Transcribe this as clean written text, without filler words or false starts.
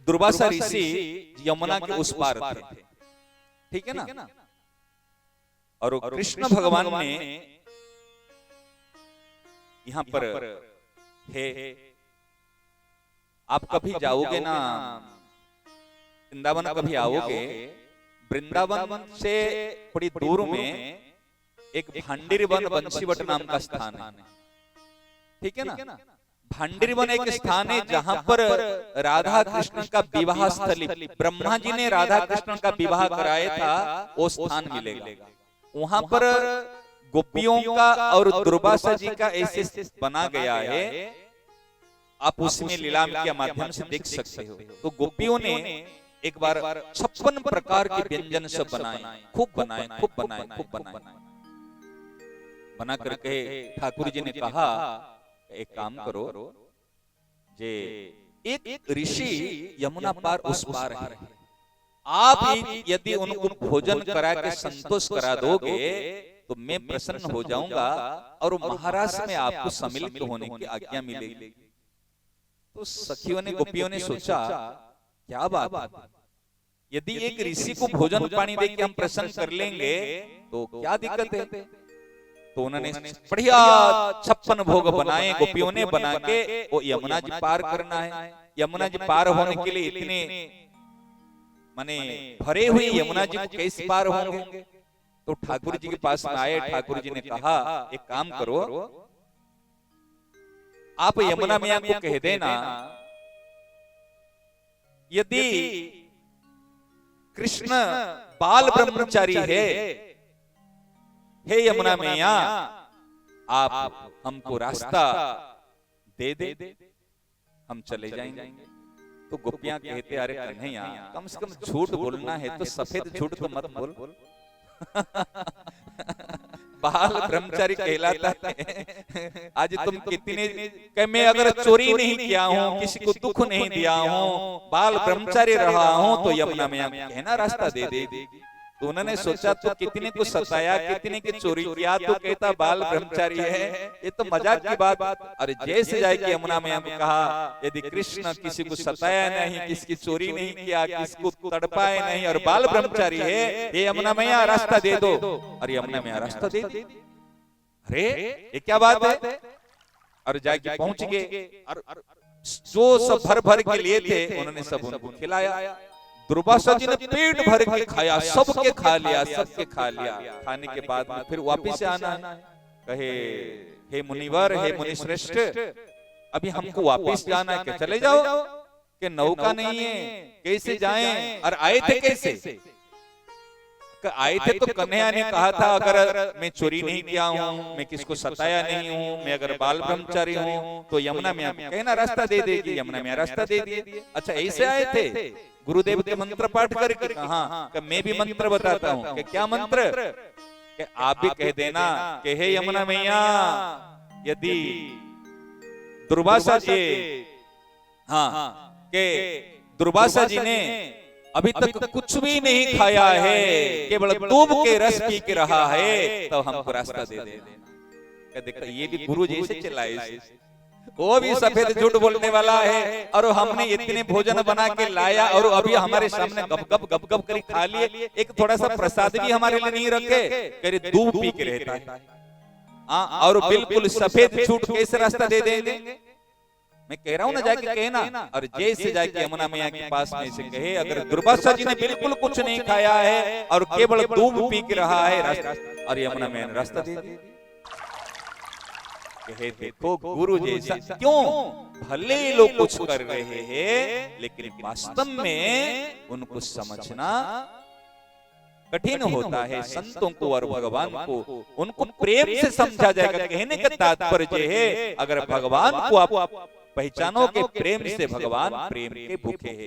दुर्वासा ऋषि यमुना के उस पार थे, ठीक है ना। और कृष्ण भगवान ने यहाँ पर है, आप कभी जाओगे ना वृंदावन, कभी आओगे, वृंदावन से थोड़ी दूर में एक भांडीरवन बंशीवट नाम का स्थान है, ठीक है ना। भांडीरवन एक स्थान है जहां पर राधा कृष्ण का विवाह स्थली, ब्रह्मा जी ने राधा कृष्ण का विवाह कराया था, वो स्थान मिलेगा। वहां पर गोपियों का और दुर्वासा जी का ऐसे बना गया है, आप उसमें लीला के माध्यम से देख सकते हो। तो गोपियों ने एक बार 56 प्रकार के व्यंजन सब बनाए, खूब बनाए, खूब बनाए, खूब बनाए। बना करके ठाकुर जी ने कहा एक काम करो, जे एक ऋषि यमुना पार उस पार है, आप यदि उनको भोजन करा के संतोष करा दोगे तो मैं प्रसन्न हो जाऊंगा और महाराज में आपको सम्मिलित होने की आज्ञा मिलेगी। तो सखियों ने, गोपियों ने सोचा क्या बात, यदि एक ऋषि को भोजन पानी देके हम प्रसन्न कर लेंगे तो क्या दिक्कत है। तो उन्होंने बढ़िया 56 भोग बनाए, गोपियों ने बना के वो यमुना जी पार करना है। यमुना जी पार होने के लिए इतने माने भरे हुए यमुना जी को कैसे पार होंगे। तो ठाकुर जी के पास में आए, ठाकुर जी ने कहा एक काम करो, आप यमुना मैया को कह देना यदि कृष्ण बाल ब्रह्मचारी है, हे यमुना मैया आप हमको रास्ता दे दे, हम चले जाएंगे। तो गोपियां कहते अरे कन्हैया कम से कम झूठ बोलना है तो सफेद झूठ तो मत बोल। बाल ब्रह्मचारी कहलाता है, आज तुम कितने कि मैं अगर चोरी नहीं किया हूँ, किसी को दुख नहीं दिया हूँ, बाल ब्रह्मचारी रहा हूँ, तो यमुना मैया कहना रास्ता दे देगी। तो उन्होंने सोचा तो कितने को सताया, कितने की चोरी किया, तो कहता बाल ब्रह्मचारी है, ये तो मजाक की बात। अरे जैसे जाएगी यमुना मैया को कहा यदि कृष्ण किसी को सताया नहीं, किसी की चोरी नहीं किया, किसी को तड़पाए नहीं और बाल ब्रह्मचारी है, ये यमुना मैया रास्ता दे दो। अरे यमुना मैया रास्ता दे दी। अरे ये क्या बात है। और जाके पहुंच गए और जो सब भर भर के लिए थे उन्होंने सब उनको खिलाया। दुर्वासा जी ने पेट भर के खाया, सबके खा लिया, सबके खा लिया। खाने के बाद में फिर वापिस आना है, कहे हे मुनिवर, हे मुनिश्रेष्ठ, अभी हमको वापिस जाना है। कि चले जाओ, कि नौका नहीं है, कैसे जाएं, और आए थे कैसे। आए थे तो कन्हैया ने कहा था अगर मैं चोरी नहीं किया हूँ, मैं किसको सताया नहीं हूँ, मैं अगर बाल ब्रह्मचारी हूँ, तो यमुना मैया कहना रास्ता दे देगी। यमुना मैया रास्ता दे दिए। अच्छा ऐसे आए थे, गुरुदेव के मंत्र पाठ करके। हाँ, मैं भी मंत्र बताता हूँ। कि क्या मंत्र, कि आप भी कह देना कि हे यमुना मैया यदि दुर्वासा जी, हाँ, के दुर्वासा जी ने अभी तक कुछ भी नहीं खाया है, केवल दूब के रस पी के रहा है, तो हमको रास्ता दे देना। देखो ये भी गुरु जैसे चिल्लाए, वो भी सफेद झूठ बोलने वाला है। और हमने इतने भोजन बना के लाया और अभी हमारे सामने गप गप कर खा लिए, एक थोड़ा सा प्रसाद भी हमारे लिए नहीं रखे, करे दूध पी के रहता है। और बिल्कुल सफेद झूठ कैसे रास्ता दे देंगे। मैं कह रहा हूं ना, जाके कहना। और जैसे जाके यमुना मैया के पास में से कहे अगर दुर्वासा जी ने बिल्कुल कुछ नहीं खाया है और केवल दूध पी के रहा है, और यमुना मैया ने रास्ता दे दिया। कहे देखो गुरु जैसा, क्यों भले लोग कुछ कर रहे हैं लेकिन वास्तव में उनको समझना कठिन होता है। संतों को और भगवान को उनको प्रेम से समझा जाएगा। कहने का तात्पर्य है अगर भगवान को आप पहचानोगे प्रेम से, भगवान प्रेम के भूखे हैं।